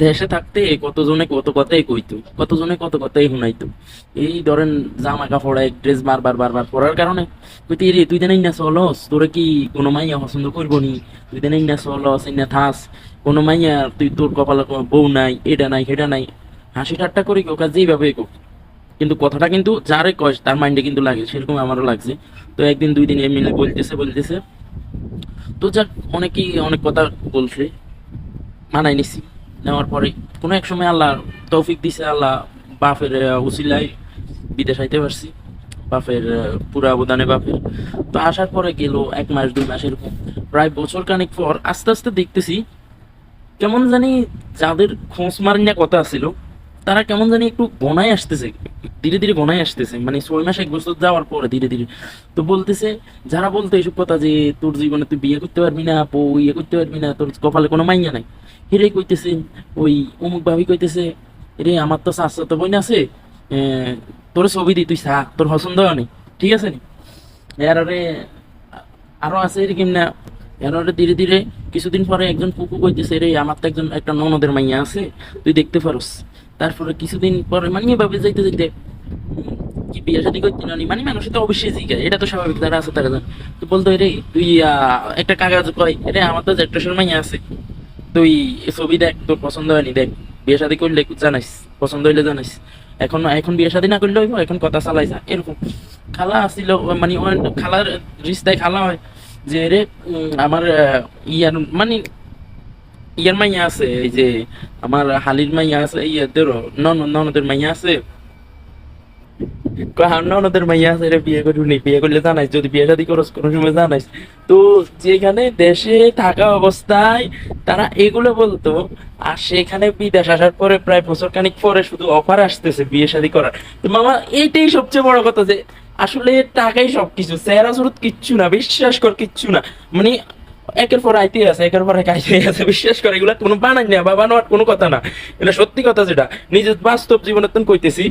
দেশে থাকতে কতজনে কত কথাই কইতো, কতজনে কত কথাই শুনাইতো। এই ধরেন জামা কাপড় এক ড্রেস বারবার বারবার পরার কারণে কইতে রে তুই দেন না চলস, তোরে কি কোনো মাইয়া পছন্দ করবো নি, তুই দেন না চলস না থাস, কোনো মাইয়া তুই তোর কপালে কোনো বউ নাই, এটা নাই সেটা নাই, হাসি ঠাট্টা করি ওকে যেভাবে কোক। কিন্তু কথাটা কিন্তু যারে কয় তার মাইন্ডে কিন্তু লাগে, সেরকম আমারও লাগছে। তো একদিন দুই দিন এমনি বলতেছে বলতেছে, তো যাক অনেকেই অনেক কথা বলছে, মানাই নিছি। নেওয়ার পরে কোনো এক সময় আল্লাহ তৌফিক দিছে, আল্লাহ বাপের উসিলায় বিদেশ আইতে পারছি, বাপের পুরো অবদানে বাপের। তো আসার পরে গেল 1 মাস 2 মাস এরকম, প্রায় বছর খানিক পর আস্তে আস্তে দেখতেছি কেমন জানি যাদের খোঁজ মারিনা কথা ছিল তারা কেমন জানি একটু গনায় আসতেছে, ধীরে ধীরে গনায় আসতেছে, মানে 6 মাস 1 বছর যাওয়ার পরে ধীরে ধীরে। তো বলতেছে, যারা বলতো এইসব কথা যে তোর জীবনে তুই বিয়ে করতে পারবি না, ইয়ে করতে পারবি না, তোর কপালে কোনো মাইয়া নাই, হেরে কইতেছে, ওই অমুক ভাবি কইতেছে, রে আমার তো চাচাতো বোন আছে, তোর ছবি দি তুই চা, তোর পছন্দ হয় নাই, ঠিক আছে নি। এরারে আরো আছে এরকম না, এরারে ধীরে ধীরে কিছুদিন পরে একজন ফুকু কইতেছে, রে আমার তো একজন একটা ননদের মাইয়া আছে, তুই দেখতে পারস। তারপরে কিছুদিন পরে মানে এভাবে যাইতে যাইতে কি বিয়ে শাদী করতে নানি, মানে মানুষের তো অবশ্যই জিজ্ঞাসা, এটা তো স্বাভাবিক, যারা আছে তারা জানে। তো বলতো রে তুই একটা কাগজ কয়, রে আমার তো একটা মাইয়া আছে, তুই এ ছবি দেখ, তোর পছন্দ হয়নি দেখ, বিয়ে শাদী করলে জানাইস, পছন্দ হইলে জানাইস, এখন এখন বিয়ে শাদী না করলে হইব, এখন কথা চালাই যা এরকম। খালা আসছিল, মানে খালার রিস্তায় খালা হয় যে রে আমার ইয়ার মানে ইয়ার মাইয়া আছে, এই যে আমার হালির মাইয়া আছে, ইয়াদের ননদের মাইয়া আছে, ননদের মাইয়া আছে, এটা বিয়ে করবি, বিয়ে করলে জানাইস, যদি বিয়ে শাদী করস কোনো সময় জানাইস। তো যেখানে দেশে থাকা অবস্থায় তারা এগুলো বলতো, আর সেখানে বিদেশ আসার পরে প্রায় বছর খানিক পরে শুধু অফার আসতেছে বিয়ে শাদী করার। তো মামা এইটাই সবচেয়ে বড় কথা, যে আসলে টাকাই সবকিছু, চেহারা সুরত কিচ্ছু না, বিশ্বাস কর কিচ্ছু না। মানে একের পর আইতে আছে, একের পর এক আইতে আছে, বিশ্বাস করে এগুলা কোনো বানাই না বা বানোয়ার কোনো কথা না, এটা সত্যি কথা, যেটা নিজের বাস্তব জীবনের তো কইতেছি।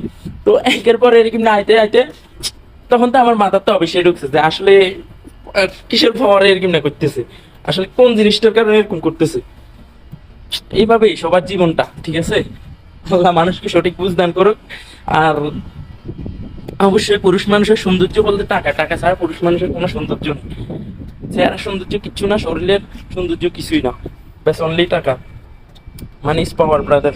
তো একের পর এরকম না আইতে আইতে তখন তো আমার মাথার তো অবশ্যই ঢুকছে যে আসলে কিসের পর এরকম না করতেছে, আসলে কোন জিনিসটার কারণে এরকম করতেছে। এইভাবেই সবার জীবনটা, ঠিক আছে। আল্লাহ মানুষকে সঠিক বুঝদান করুক। আর অবশ্যই পুরুষ মানুষের সৌন্দর্য বলতে টাকা, টাকা ছাড়া পুরুষ মানুষের কোনো সৌন্দর্য নেই, চেহারা সৌন্দর্য কিচ্ছু না, শরীরের সৌন্দর্য কিছুই না, ব্যাস অনলি টাকা। Money is power brother.